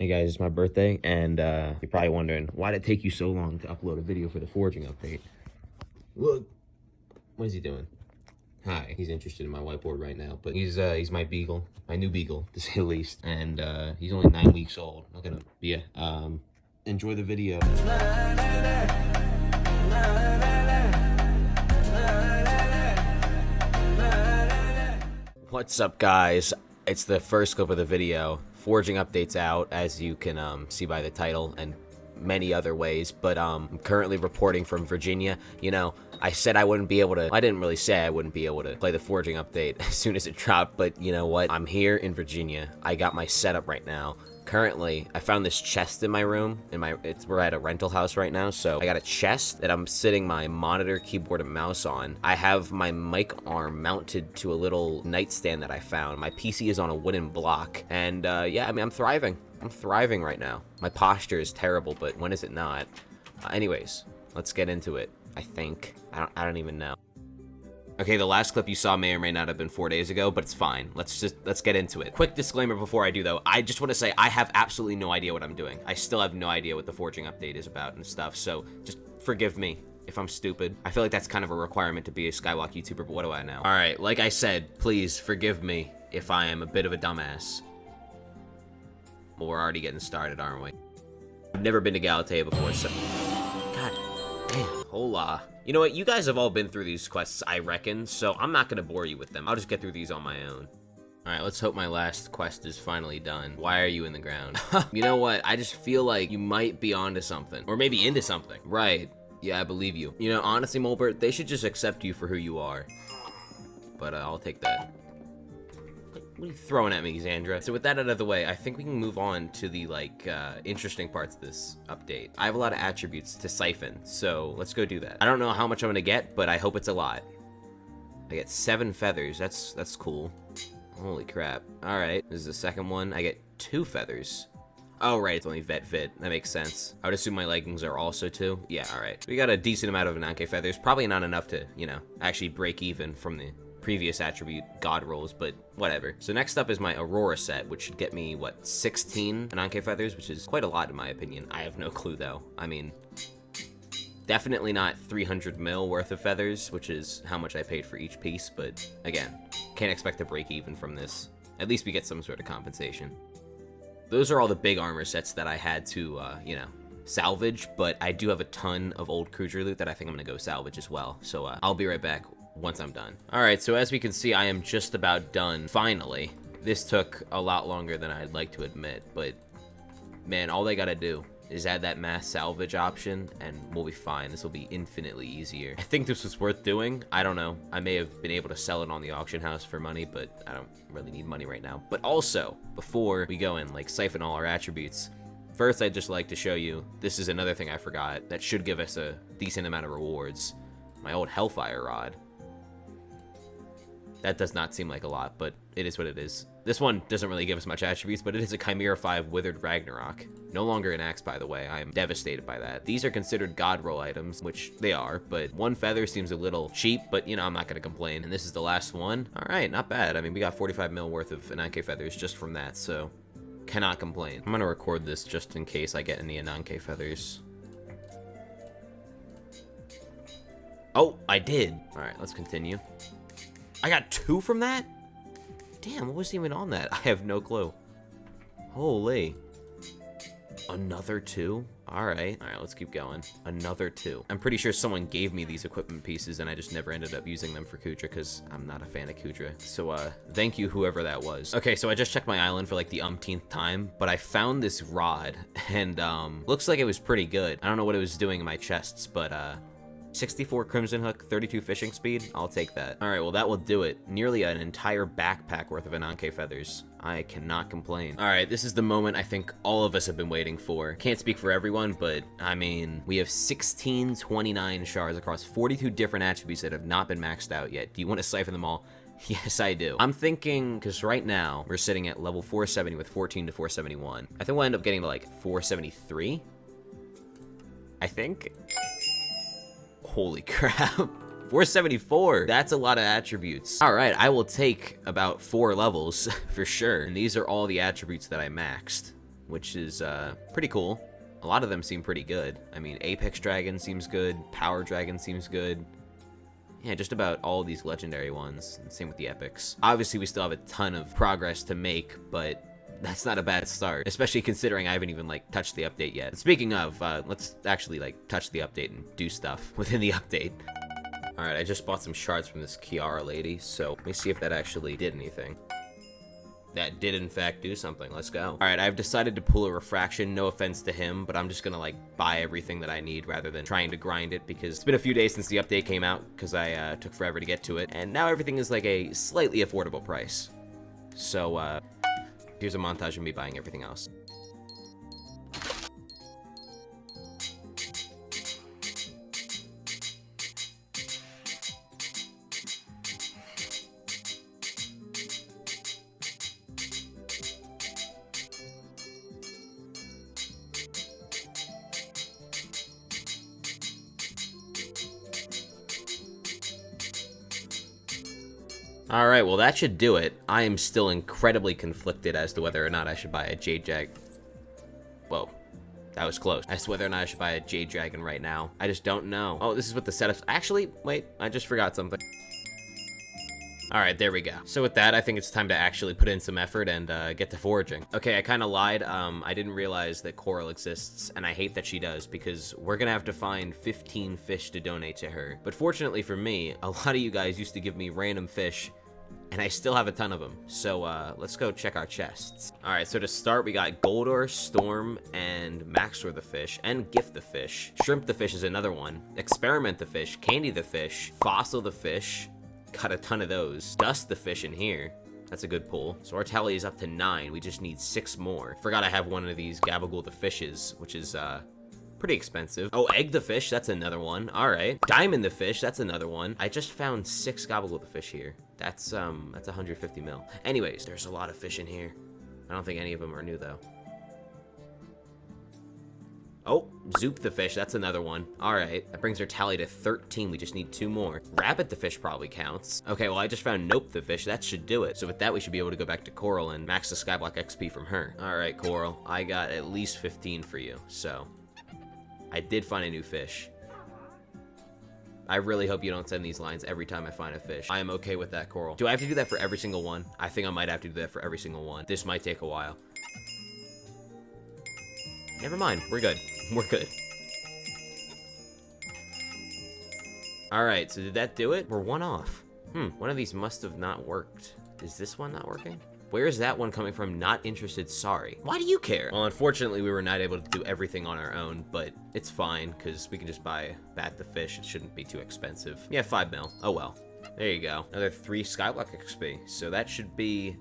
Hey guys, it's my birthday, and you're probably wondering, why did it take you so long to upload a video for the Foraging update? Look, what is he doing? Hi, he's interested in my whiteboard right now, but he's my beagle, my new beagle, to say the least, and he's only 9 weeks old. Not gonna be enjoy the video. What's up, guys? It's the first clip of the video. Foraging updates out, as you can see by the title and many other ways, but I'm currently reporting from Virginia. You know, I said I wouldn't be able to, I didn't really say I wouldn't be able to play the Foraging update as soon as it dropped, but you know what? I'm here in Virginia. I got my setup right now. Currently, I found this chest in my room. We're at a rental house right now, so I got a chest that I'm sitting my monitor, keyboard, and mouse on. I have my mic arm mounted to a little nightstand that I found. My PC is on a wooden block, and yeah, I mean, I'm thriving. I'm thriving right now. My posture is terrible, but when is it not? Anyways, let's get into it. I think I don't even know. Okay, the last clip you saw may or may not have been 4 days ago, but it's fine. Let's get into it. Quick disclaimer before I do, though. I just want to say I have absolutely no idea what I'm doing. I still have no idea what the Foraging update is about and stuff, so just forgive me if I'm stupid. I feel like that's kind of a requirement to be a Skyblock YouTuber, but what do I know? All right, like I said, please forgive me if I am a bit of a dumbass. Well, we're already getting started, aren't we? I've never been to Galatea before, so... God damn, hola. You know what, you guys have all been through these quests, I reckon, so I'm not gonna bore you with them. I'll just get through these on my own. Alright, let's hope my last quest is finally done. Why are you in the ground? You know what, I just feel like you might be onto something. Or maybe into something. Right, yeah, I believe you. You know, honestly, Mulbert, they should just accept you for who you are. But I'll take that. What are you throwing at me, Xandra? So with that out of the way, I think we can move on to the, like, interesting parts of this update. I have a lot of attributes to siphon, so let's go do that. I don't know how much I'm gonna get, but I hope it's a lot. I get 7 feathers. That's cool. Holy crap. Alright, this is the second one. I get 2 feathers. Oh, right, it's only vet fit. That makes sense. I would assume my leggings are also 2. Yeah, alright. We got a decent amount of Ananke feathers. Probably not enough to, you know, actually break even from the previous attribute god rolls, but whatever. So next up is my Aurora set, which should get me, what, 16 Ananke feathers, which is quite a lot in my opinion. I have no clue though. I mean, definitely not 300 mil worth of feathers, which is how much I paid for each piece, but again, can't expect to break even from this. At least we get some sort of compensation. Those are all the big armor sets that I had to, you know, salvage, but I do have a ton of old Kuudra loot that I think I'm gonna go salvage as well. So I'll be right back once I'm done. Alright, so as we can see, I am just about done, finally. This took a lot longer than I'd like to admit, but man, all they gotta do is add that mass salvage option and we'll be fine. This will be infinitely easier. I think this was worth doing. I don't know. I may have been able to sell it on the auction house for money, but I don't really need money right now. But also, before we go and like siphon all our attributes, first I'd just like to show you, this is another thing I forgot that should give us a decent amount of rewards. My old Hellfire Rod. That does not seem like a lot, but it is what it is. This one doesn't really give us much attributes, but it is a Chimera 5 Withered Ragnarok. No longer an axe, by the way. I am devastated by that. These are considered god roll items, which they are, but 1 feather seems a little cheap, but you know, I'm not gonna complain. And this is the last one. All right, not bad. I mean, we got 45 mil worth of Ananke feathers just from that, so cannot complain. I'm gonna record this just in case I get any Ananke feathers. Oh, I did. All right, let's continue. I got 2 from that? Damn, what was even on that? I have no clue. Holy. Another 2? Alright. Alright, let's keep going. Another 2. I'm pretty sure someone gave me these equipment pieces and I just never ended up using them for Kuudra because I'm not a fan of Kuudra. So, thank you whoever that was. Okay, so I just checked my island for like the umpteenth time, but I found this rod and, looks like it was pretty good. I don't know what it was doing in my chests, but, 64 Crimson Hook, 32 fishing speed, I'll take that. All right, well that will do it. Nearly an entire backpack worth of Ananke feathers. I cannot complain. All right, this is the moment I think all of us have been waiting for. Can't speak for everyone, but I mean, we have 1629 shards across 42 different attributes that have not been maxed out yet. Do you want to siphon them all? Yes, I do. I'm thinking, because right now we're sitting at level 470 with 14 to 471. I think we'll end up getting to like 473, I think. Holy crap. 474. That's a lot of attributes. All right, I will take about 4 levels for sure. And these are all the attributes that I maxed. which is pretty cool. A lot of them seem pretty good. I mean, Apex Dragon seems good, Power Dragon seems good. Yeah, just about all these legendary ones. Same with the epics. Obviously, we still have a ton of progress to make, but that's not a bad start, especially considering I haven't even, like, touched the update yet. Speaking of, let's actually, like, touch the update and do stuff within the update. All right, I just bought some shards from this Kiara lady, so let me see if that actually did anything. That did, in fact, do something. Let's go. All right, I've decided to pull a refraction. No offense to him, but I'm just gonna, like, buy everything that I need rather than trying to grind it, because it's been a few days since the update came out, because I took forever to get to it, and now everything is, like, a slightly affordable price. So, here's a montage of me buying everything else. Alright, well that should do it. I am still incredibly conflicted as to whether or not I should buy a Jade Dragon. Whoa, that was close. As to whether or not I should buy a Jade Dragon right now. I just don't know. Oh, this is what the setups... Actually, wait, I just forgot something. Alright, there we go. So with that, I think it's time to actually put in some effort and get to foraging. Okay, I kind of lied. I didn't realize that Coral exists, and I hate that she does, because we're gonna have to find 15 fish to donate to her. But fortunately for me, a lot of you guys used to give me random fish, and I still have a ton of them. So let's go check our chests. All right, so to start, we got Goldor, Storm, and Maxor the fish, and Gift the fish. Shrimp the fish is another one. Experiment the fish, Candy the fish, Fossil the fish. Got a ton of those. Dust the fish in here. That's a good pull. So our tally is up to 9. We just need 6 more. Forgot I have one of these Gabagool the fishes, which is pretty expensive. Oh, Egg the fish, that's another one. All right. Diamond the fish, that's another one. I just found 6 Gabagool the fish here. That's 150 mil. Anyways, there's a lot of fish in here. I don't think any of them are new though. Oh, Zoop the fish, that's another one. All right, that brings our tally to 13. We just need 2 more. Rabbit the fish probably counts. Okay, well, I just found Nope the fish. That should do it. So with that, we should be able to go back to Coral and max the Skyblock XP from her. All right, Coral, I got at least 15 for you. So I did find a new fish. I really hope you don't send these lines every time I find a fish. I am okay with that, Coral. Do I have to do that for every single one? I think I might have to do that for every single one. This might take a while. Never mind, we're good. We're good. All right, so did that do it? We're 1 off. One of these must have not worked. Is this one not working? Where is that one coming from? Not interested, sorry. Why do you care? Well, unfortunately, we were not able to do everything on our own, but it's fine, because we can just buy Bat the fish. It shouldn't be too expensive. Yeah, 5 mil. Oh well. There you go. Another 3 Skyblock XP. So that should be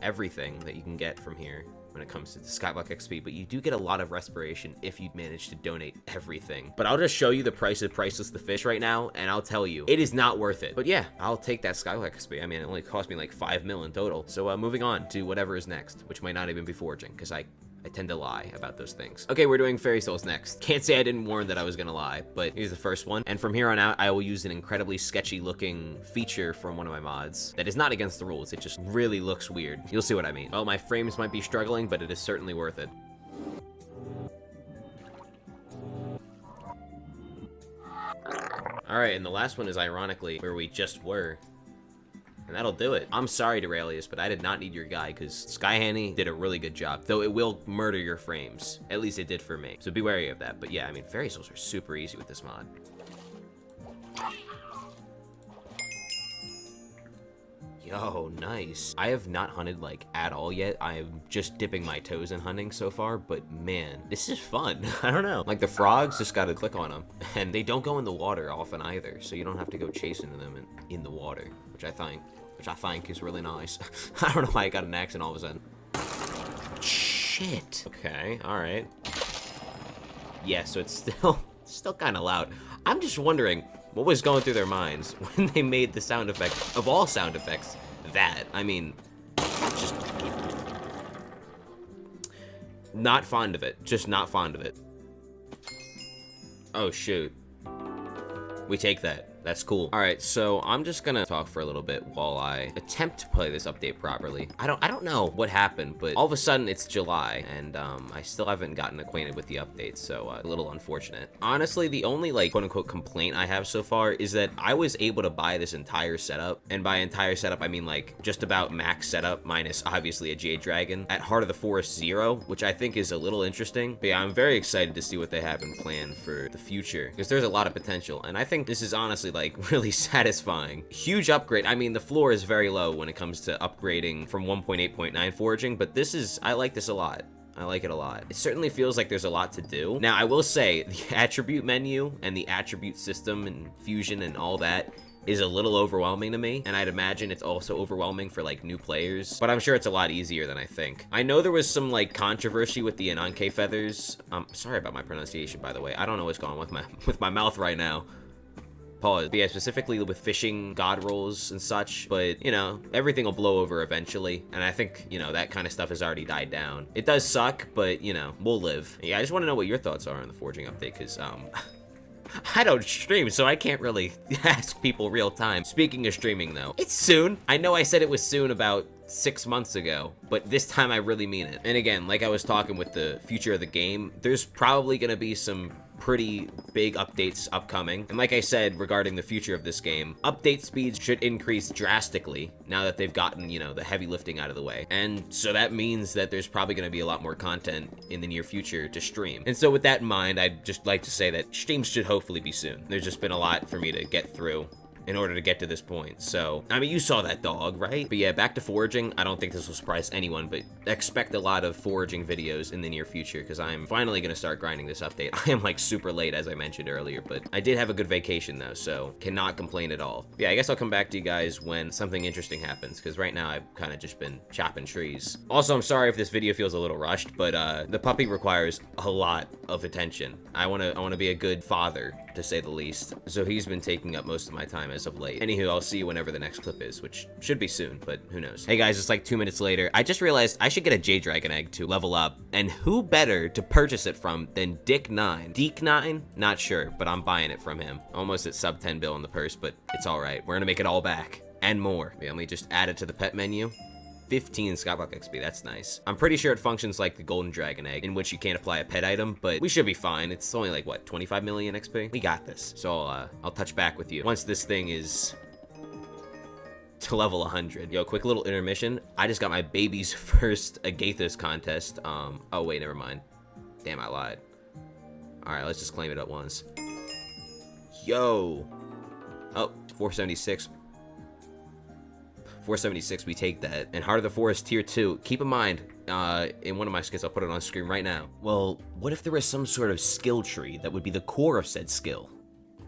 everything that you can get from here when it comes to the Skyblock XP, but you do get a lot of respiration if you manage to donate everything. But I'll just show you the price of Priceless the fish right now, and I'll tell you, it is not worth it. But yeah, I'll take that Skyblock XP. I mean, it only cost me like 5 mil in total. So moving on to whatever is next, which might not even be foraging, because I tend to lie about those things. Okay, we're doing Fairy Souls next. Can't say I didn't warn that I was gonna lie, but here's the first one. And from here on out, I will use an incredibly sketchy looking feature from one of my mods that is not against the rules. It just really looks weird. You'll see what I mean. Well, my frames might be struggling, but it is certainly worth it. All right, and the last one is ironically where we just were. And that'll do it. I'm sorry, Duralius, but I did not need your guy, because Skyhanny did a really good job, though it will murder your frames. At least it did for me. So be wary of that. But yeah, I mean, Fairy Souls are super easy with this mod. Yo, nice. I have not hunted, like, at all yet. I am just dipping my toes in hunting so far, but man, this is fun. I don't know. Like, the frogs, just gotta click on them. And they don't go in the water often either, so you don't have to go chasing them in the water, which I think is really nice. I don't know why I got an accent all of a sudden. Shit. Okay, all right. Yeah, so it's still kind of loud. I'm just wondering what was going through their minds when they made the sound effect of all sound effects. That, I mean, just not fond of it. Just not fond of it. Oh shoot. We take that. That's cool. All right, so I'm just gonna talk for a little bit while I attempt to play this update properly. I don't know what happened, but all of a sudden it's July, and I still haven't gotten acquainted with the update, so a little unfortunate. Honestly, the only like quote-unquote complaint I have so far is that I was able to buy this entire setup, and by entire setup I mean like just about max setup minus obviously a Jade Dragon at Heart of the Forest 0, which I think is a little interesting. But yeah, I'm very excited to see what they have in plan for the future, because there's a lot of potential, and I think this is honestly like really satisfying. Huge upgrade. I mean, the floor is very low when it comes to upgrading from 1.8.9 foraging, but this is, I like this a lot. I like it a lot. It certainly feels like there's a lot to do. Now, I will say the attribute menu and the attribute system and fusion and all that is a little overwhelming to me, and I'd imagine it's also overwhelming for like new players, but I'm sure it's a lot easier than I think. I know there was some like controversy with the Ananke feathers. Sorry about my pronunciation, by the way. I don't know what's going on with my mouth right now. Pause. But yeah, specifically with fishing god rolls and such, but you know, everything will blow over eventually, and I think, you know, that kind of stuff has already died down. It does suck, but you know, we'll live. Yeah, I just want to know what your thoughts are on the forging update, because I don't stream, so I can't really ask people real time. Speaking of streaming though, it's soon. I know I said it was soon about 6 months ago, but this time I really mean it. And again, like I was talking with the future of the game, there's probably gonna be some pretty big updates upcoming. And like I said, regarding the future of this game, update speeds should increase drastically now that they've gotten, you know, the heavy lifting out of the way. And so that means that there's probably going to be a lot more content in the near future to stream. And so with that in mind, I'd just like to say that streams should hopefully be soon. There's just been a lot for me to get through in order to get to this point. So, I mean, you saw that dog, right? But yeah, back to foraging. I don't think this will surprise anyone, but expect a lot of foraging videos in the near future, because I'm finally gonna start grinding this update. I am like super late, as I mentioned earlier, but I did have a good vacation though, so cannot complain at all. Yeah, I guess I'll come back to you guys when something interesting happens, because right now I've kind of just been chopping trees. Also, I'm sorry if this video feels a little rushed, but the puppy requires a lot of attention. I wanna be a good father, to say the least. So he's been taking up most of my time as of late. Anywho, I'll see you whenever the next clip is, which should be soon, but who knows. Hey guys, it's like 2 minutes later. I just realized I should get a Jade Dragon egg to level up, and who better to purchase it from than Dick9? Deek9? Not sure, but I'm buying it from him. Almost at sub 10 bill in the purse, but it's all right. We're gonna make it all back and more. Yeah, let me just add it to the pet menu. 15 Skyblock XP, that's nice. I'm pretty sure it functions like the Golden Dragon Egg, in which you can't apply a pet item, but we should be fine. It's only like, what, 25 million XP? We got this. So I'll touch back with you once this thing is to level 100. Yo, quick little intermission. I just got my baby's first Agathis contest. Oh wait, never mind. Damn, I lied. All right, let's just claim it at once. Yo. Oh, 476. 476, we take that. And Heart of the Forest tier 2. Keep in mind, in one of my skills, I'll put it on screen right now. Well, what if there was some sort of skill tree that would be the core of said skill?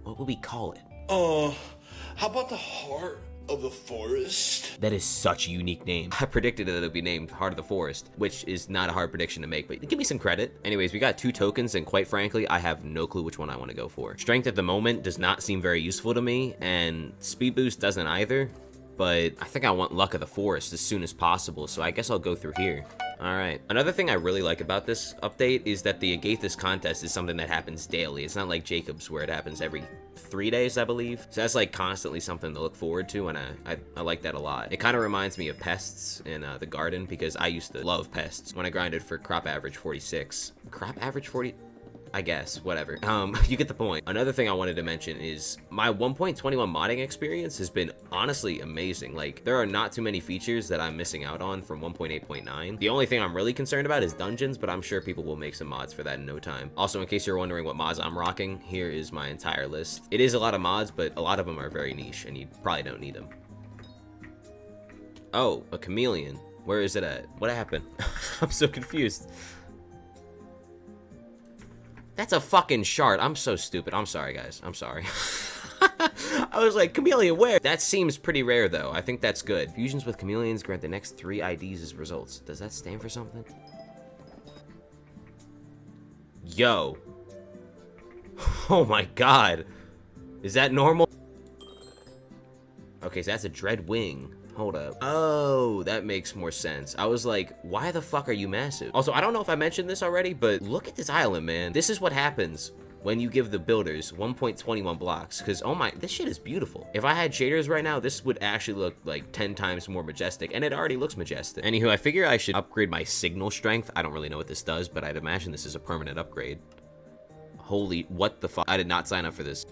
What would we call it? How about the Heart of the Forest? That is such a unique name. I predicted that it would be named Heart of the Forest, which is not a hard prediction to make, but give me some credit. Anyways, we got 2 tokens, and quite frankly, I have no clue which one I want to go for. Strength at the moment does not seem very useful to me, and Speed Boost doesn't either. But I think I want Luck of the Forest as soon as possible, so I guess I'll go through here. All right. Another thing I really like about this update is that the Agathis contest is something that happens daily. It's not like Jacob's, where it happens every 3 days, I believe. So that's like constantly something to look forward to, and I like that a lot. It kind of reminds me of pests in the garden, because I used to love pests when I grinded for crop average 46. Crop average 40? I guess, whatever. You get the point. Another thing I wanted to mention is my 1.21 modding experience has been honestly amazing. Like, there are not too many features that I'm missing out on from 1.8.9. The only thing I'm really concerned about is dungeons, but I'm sure people will make some mods for that in no time. Also, in case you're wondering what mods I'm rocking, here is my entire list. It is a lot of mods, but a lot of them are very niche, and you probably don't need them. Oh, a chameleon. Where is it at? What happened? I'm so confused. That's a fucking shard. I'm so stupid. I'm sorry, guys. I'm sorry. I was like, chameleon, where? That seems pretty rare, though. I think that's good. Fusions with chameleons grant the next 3 IDs as results. Does that stand for something? Yo. Oh my god. Is that normal? Okay, so that's a dread wing. Hold up. Oh, that makes more sense. I was like, why the fuck are you massive? Also, I don't know if I mentioned this already, but look at this island, man. This is what happens when you give the builders 1.21 blocks, because oh my, this shit is beautiful. If I had shaders right now, this would actually look like 10 times more majestic, and it already looks majestic. Anywho, I figure I should upgrade my signal strength. I don't really know what this does, but I'd imagine this is a permanent upgrade. Holy, what the fuck? I did not sign up for this.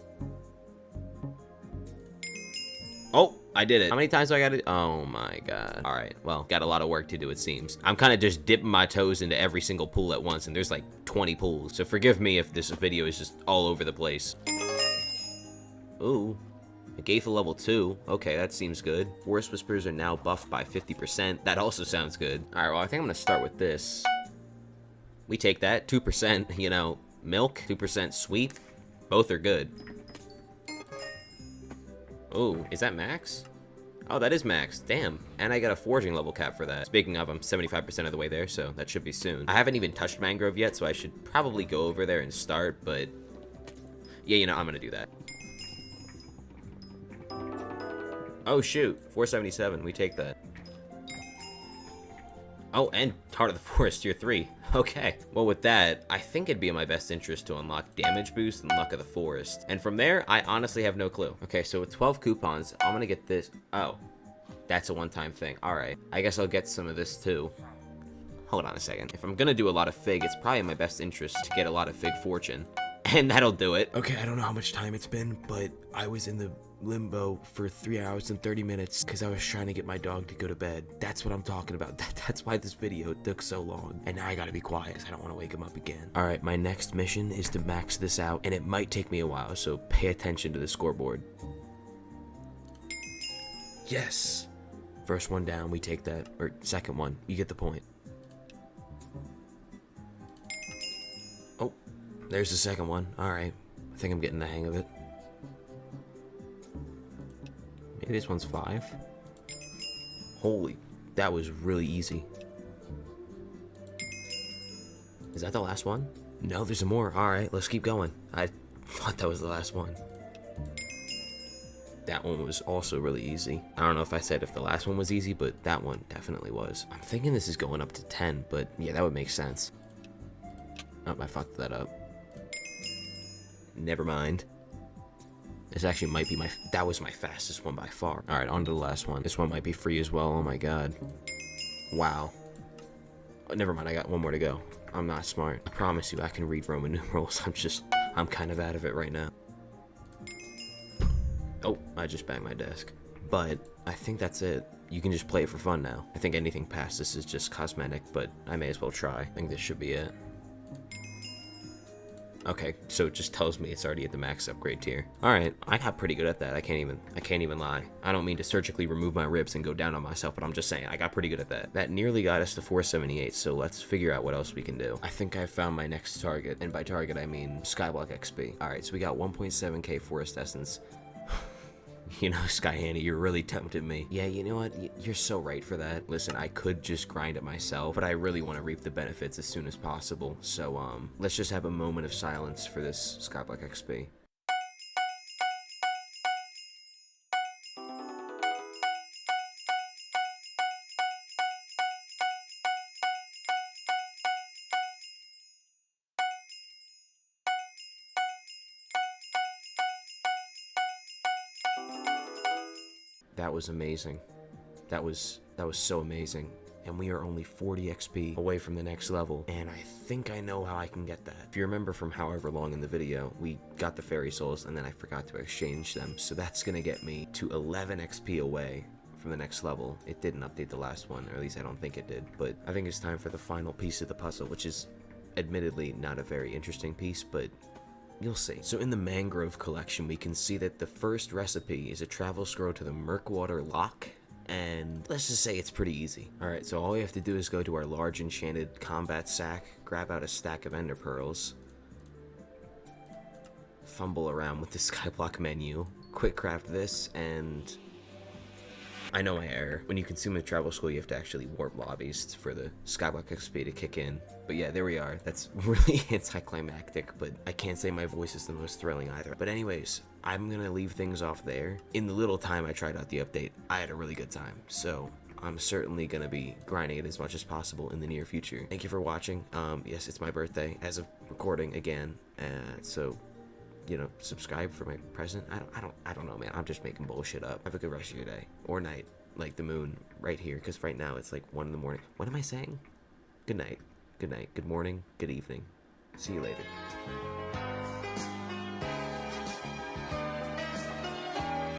Oh, I did it. How many times do I got it? Oh my god. All right, well, got a lot of work to do, it seems. I'm kind of just dipping my toes into every single pool at once, and there's like 20 pools. So forgive me if this video is just all over the place. Ooh, Hypixel level 2. Okay, that seems good. Forest Whispers are now buffed by 50%. That also sounds good. All right, well, I think I'm gonna start with this. We take that. 2%, you know, milk, 2% sweep. Both are good. Oh, is that max? Oh, that is max. Damn. And I got a foraging level cap for that. Speaking of, I'm 75% of the way there, so that should be soon. I haven't even touched mangrove yet, so I should probably go over there and start, but yeah, you know, I'm gonna do that. Oh shoot, 477, we take that. Oh, and Heart of the Forest, tier 3. Okay, well with that, I think it'd be in my best interest to unlock Damage Boost and Luck of the Forest. And from there, I honestly have no clue. Okay, so with 12 coupons, I'm gonna get this. Oh, that's a one-time thing. All right, I guess I'll get some of this too. Hold on a second. If I'm gonna do a lot of Fig, it's probably in my best interest to get a lot of Fig Fortune. And that'll do it. Okay, I don't know how much time it's been, but I was in the limbo for 3 hours and 30 minutes because I was trying to get my dog to go to bed. That's what I'm talking about. That's why this video took so long. And now I gotta be quiet because I don't want to wake him up again. All right, my next mission is to max this out, and it might take me a while, so pay attention to the scoreboard. Yes! First one down, we take that. Or second one, you get the point. Oh, there's the second one. All right, I think I'm getting the hang of it. Maybe this one's 5. Holy, that was really easy. Is that the last one? No, there's more. All right, let's keep going. I thought that was the last one. That one was also really easy. I don't know if I said if the last one was easy, but that one definitely was. I'm thinking this is going up to 10, but yeah, that would make sense. Oh, I fucked that up. Never mind. This actually might be that was my fastest one by far. All right, on to the last one. This one might be free as well. Oh my god. Wow. Oh, never mind, I got one more to go. I'm not smart. I promise you I can read Roman numerals. I'm kind of out of it right now. Oh, I just banged my desk. But I think that's it. You can just play it for fun now. I think anything past this is just cosmetic, but I may as well try. I think this should be it. Okay, so it just tells me it's already at the max upgrade tier. All right, I got pretty good at that. I can't even lie. I don't mean to surgically remove my ribs and go down on myself, but I'm just saying I got pretty good at that. That nearly got us to 478, so let's figure out what else we can do. I think I found my next target, and by target I mean Skyblock XP. All right, so we got 1.7k Forest Essence. You know, Skyhanny, you're really tempting me. Yeah, you know what? You're so right for that. Listen, I could just grind it myself, but I really want to reap the benefits as soon as possible. So, let's just have a moment of silence for this Skyblock XP. That was amazing. That was so amazing. And we are only 40 XP away from the next level, and I think I know how I can get that. If you remember from however long in the video, we got the fairy souls and then I forgot to exchange them, so that's gonna get me to 11 XP away from the next level. It didn't update the last one, or at least I don't think it did, but I think it's time for the final piece of the puzzle, which is admittedly not a very interesting piece, but you'll see. So in the Mangrove collection, we can see that the first recipe is a travel scroll to the Murkwater Lock, and let's just say it's pretty easy. Alright, so all we have to do is go to our large enchanted combat sack, grab out a stack of ender pearls, fumble around with the Skyblock menu, quick craft this, and I know my error. When you consume a travel scroll, you have to actually warp lobbies for the Skyblock XP to kick in. But yeah, there we are. That's really anticlimactic, but I can't say my voice is the most thrilling either. But anyways, I'm gonna leave things off there. In the little time I tried out the update, I had a really good time. So I'm certainly gonna be grinding it as much as possible in the near future. Thank you for watching. Yes, it's my birthday as of recording again, so you know, subscribe for my present. I don't know, man. I'm just making bullshit up. Have a good rest of your day or night, like the moon right here, because right now it's like 1 in the morning. What am I saying? Good night, good morning, good evening. See you later.